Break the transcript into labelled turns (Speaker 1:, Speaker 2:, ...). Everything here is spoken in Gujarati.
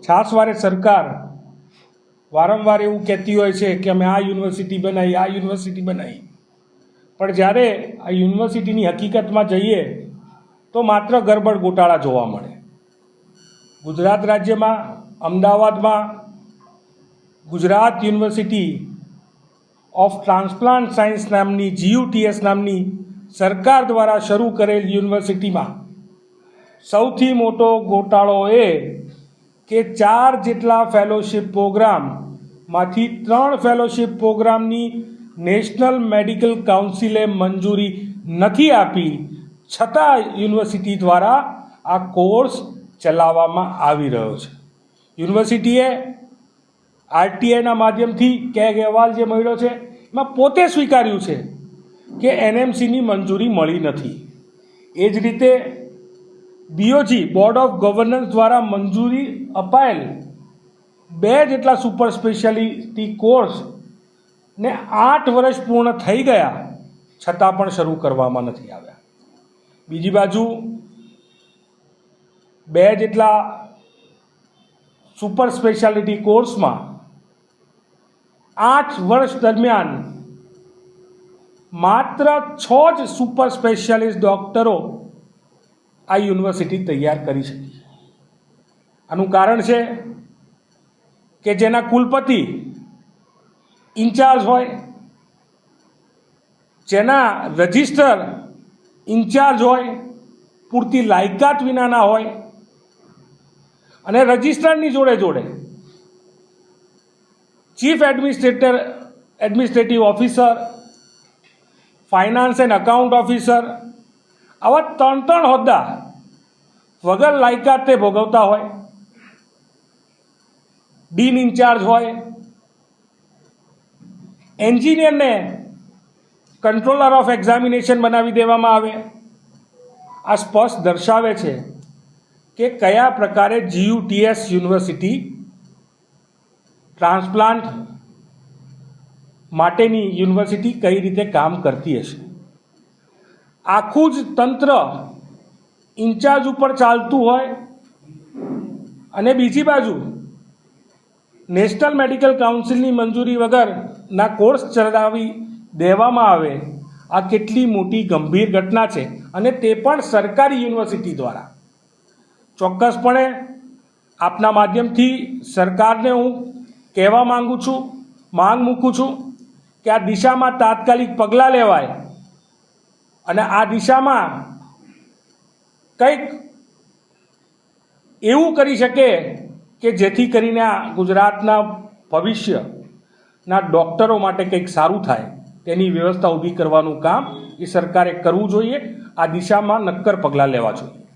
Speaker 1: છાસવારે સરકાર વારંવાર એવું કહેતી હોય છે કે અમે આ યુનિવર્સિટી બનાવી, પણ જ્યારે આ યુનિવર્સિટીની હકીકતમાં જઈએ તો માત્ર ગરબડ ગોટાળા જોવા મળે. ગુજરાત રાજ્યમાં અમદાવાદમાં Gujarat university of transplant science નામની GUTS નામની સરકાર દ્વારા શરૂ કરેલ યુનિવર્સિટીમાં સૌથી મોટો ગોટાળો એ કે 4 જેટલા ફેલોશિપ પ્રોગ્રામમાંથી 3 ફેલોશિપ પ્રોગ્રામની નેશનલ મેડિકલ કાઉન્સિલે મંજૂરી નથી આપી, છતાં યુનિવર્સિટી દ્વારા આ કોર્સ ચલાવવામાં આવી રહ્યો છે. યુનિવર્સિટીએ RTIના માધ્યમથી અહેવાલ જે મળ્યો છે એમાં પોતે સ્વીકાર્યું છે કે NMCની મંજૂરી મળી નથી. એ જ રીતે BOG બોર્ડ ઓફ ગવર્નન્સ દ્વારા મંજૂરી અપાયેલ 2 જેટલા સુપર સ્પેશિયાલિટી કોર્સ ને 8 વર્ષ પૂર્ણ થઈ ગયા છતાં પણ શરૂ કરવામાં નથી આવ્યા. બીજી બાજુ 2 જેટલા સુપર સ્પેશિયાલિટી કોર્સમાં 8 વર્ષ દરમિયાન માત્ર 6 જ સુપર સ્પેશિયાલિસ્ટ ડૉક્ટરો આ યુનિવર્સિટી તૈયાર કરી શકી. આનું કારણ છે કે જેના કુલપતિ ઇન્ચાર્જ હોય, જેના રજિસ્ટર ઇન્ચાર્જ હોય, પૂરતી લાયકાત વિનાના હોય અને રજિસ્ટ્રારની જોડે chief administrative officer, finance and account officer, આવા 3 હોદ્દા વગર લાયકાતે ભોગવતા હોય, ડીન ઇન્ચાર્જ હોય, એન્જિનિયરને કંટ્રોલર ઓફ એક્ઝામિનેશન બનાવી દેવામાં આવે. આ સ્પષ્ટ દર્શાવે છે કે કયા પ્રકારે GUTS યુનિવર્સિટી ટ્રાન્સપ્લાન્ટ માટેની યુનિવર્સિટી કઈ રીતે કામ કરતી હશે. આખું જ તંત્ર ઇન્ચાર્જ ઉપર ચાલતું હોય અને બીજી બાજુ નેશનલ મેડિકલ કાઉન્સિલની મંજૂરી વગરના કોર્સ ચલાવી દેવામાં આવે. આ કેટલી મોટી ગંભીર ઘટના છે અને તે પણ સરકારી યુનિવર્સિટી દ્વારા. ચોક્કસપણે આપના માધ્યમથી સરકારને હું કહેવા માંગ મૂકું છું કે આ દિશામાં તાત્કાલિક પગલાં લેવાય અને આ દિશામાં કંઈક એવું કરી શકે કે જેથી કરીને આ ગુજરાતના ભવિષ્યના ડૉક્ટરો માટે કંઈક સારું થાય, તેની વ્યવસ્થા ઊભી કરવાનું કામ એ સરકારે કરવું જોઈએ. આ દિશામાં નક્કર પગલાં લેવા જોઈએ.